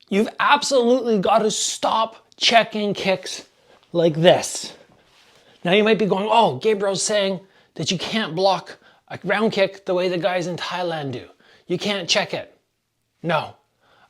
You've absolutely got to stop checking kicks like this. Now you might be going, oh, Gabriel's saying that you can't block a round kick the way the guys in Thailand do. You can't check it. No,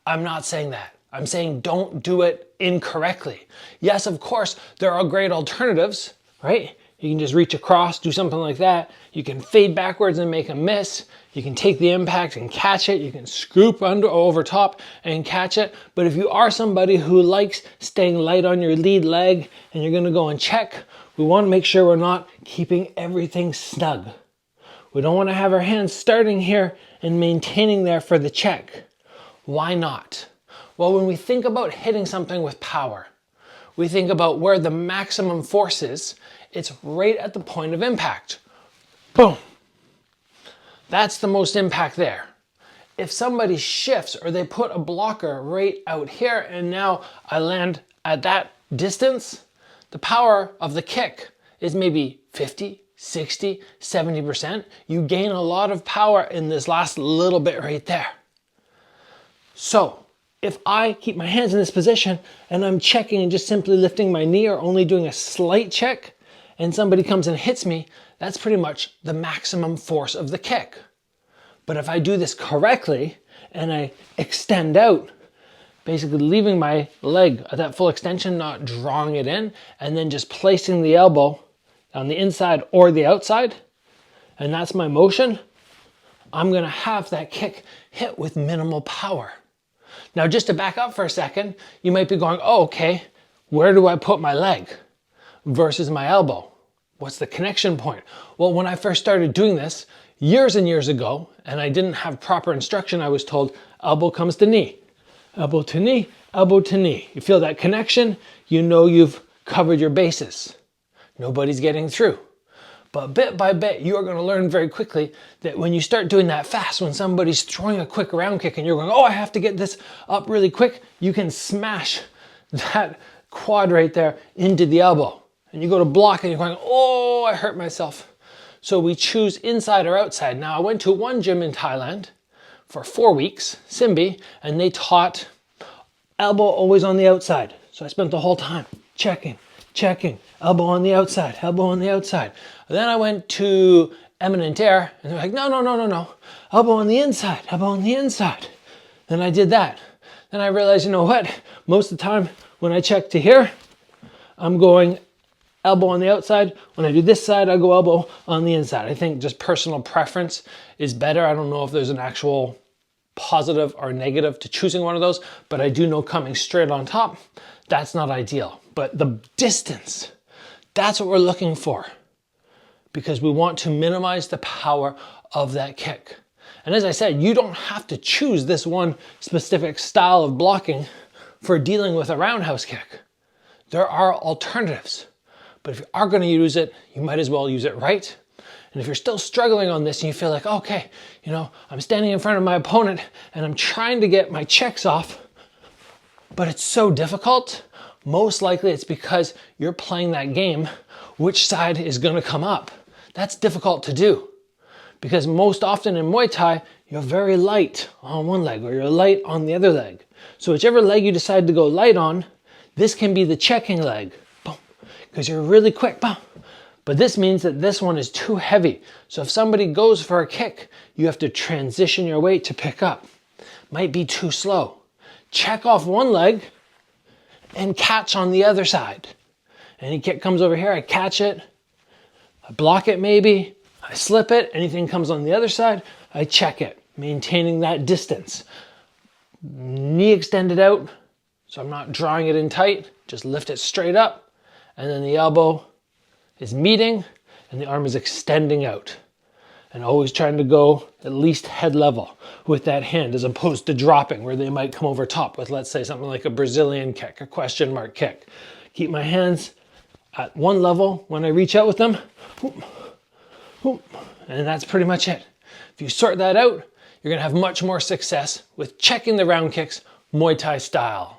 I'm not saying that. I'm saying don't do it incorrectly. Yes, of course, there are great alternatives, right? You can just reach across, do something like that. You can fade backwards and make a miss. You can take the impact and catch it. You can scoop under over top and catch it. But if you are somebody who likes staying light on your lead leg and you're gonna go and check, we wanna make sure we're not keeping everything snug. We don't wanna have our hands starting here and maintaining there for the check. Why not? Well, when we think about hitting something with power, we think about where the maximum force is. It's right at the point of impact. Boom. That's the most impact there. If somebody shifts or they put a blocker right out here and now I land at that distance, the power of the kick is maybe 50, 60, 70%. You gain a lot of power in this last little bit right there. So if I keep my hands in this position and I'm checking and just simply lifting my knee or only doing a slight check and somebody comes and hits me, that's pretty much the maximum force of the kick. But if I do this correctly and I extend out, basically leaving my leg at that full extension, not drawing it in, and then just placing the elbow on the inside or the outside, and that's my motion, I'm gonna have that kick hit with minimal power. Now, just to back up for a second, you might be going, oh, okay, where do I put my leg versus my elbow? What's the connection point? Well, when I first started doing this years and years ago, and I didn't have proper instruction, I was told elbow comes to knee, elbow to knee, elbow to knee. You feel that connection, you know you've covered your bases. Nobody's getting through. But bit by bit, you are going to learn very quickly that when you start doing that fast, when somebody's throwing a quick round kick and you're going, oh, I have to get this up really quick, you can smash that quad right there into the elbow. And you go to block and you're going, oh, I hurt myself. So we choose inside or outside. Now, I went to one gym in Thailand for 4 weeks, Simbi, and they taught elbow always on the outside. So I spent the whole time checking, elbow on the outside, elbow on the outside. Then I went to Eminent Air and they're like, no, elbow on the inside, elbow on the inside. Then I did that. Then I realized, you know what? Most of the time when I check to here, I'm going elbow on the outside. When I do this side, I go elbow on the inside. I think just personal preference is better. I don't know if there's an actual positive or negative to choosing one of those, but I do know coming straight on top, that's not ideal. But the distance, that's what we're looking for, because we want to minimize the power of that kick. And as I said, you don't have to choose this one specific style of blocking for dealing with a roundhouse kick. There are alternatives, but if you are going to use it, you might as well use it right. And if you're still struggling on this and you feel like, okay, you know, I'm standing in front of my opponent and I'm trying to get my checks off, but it's so difficult, most likely it's because you're playing that game, which side is going to come up. That's difficult to do because most often in Muay Thai, you're very light on one leg or you're light on the other leg. So whichever leg you decide to go light on, this can be the checking leg, boom, because you're really quick, boom. But this means that this one is too heavy. So if somebody goes for a kick, you have to transition your weight to pick up. Might be too slow. Check off one leg and catch on the other side. Any kick comes over here, I catch it, I block it maybe, I slip it, anything comes on the other side, I check it, maintaining that distance. Knee extended out, so I'm not drawing it in tight, just lift it straight up, and then the elbow is meeting and the arm is extending out. And always trying to go at least head level with that hand as opposed to dropping where they might come over top with, let's say, something like a Brazilian kick, a question mark kick. Keep my hands at one level when I reach out with them. And that's pretty much it. If you sort that out, you're gonna have much more success with checking the round kicks Muay Thai style.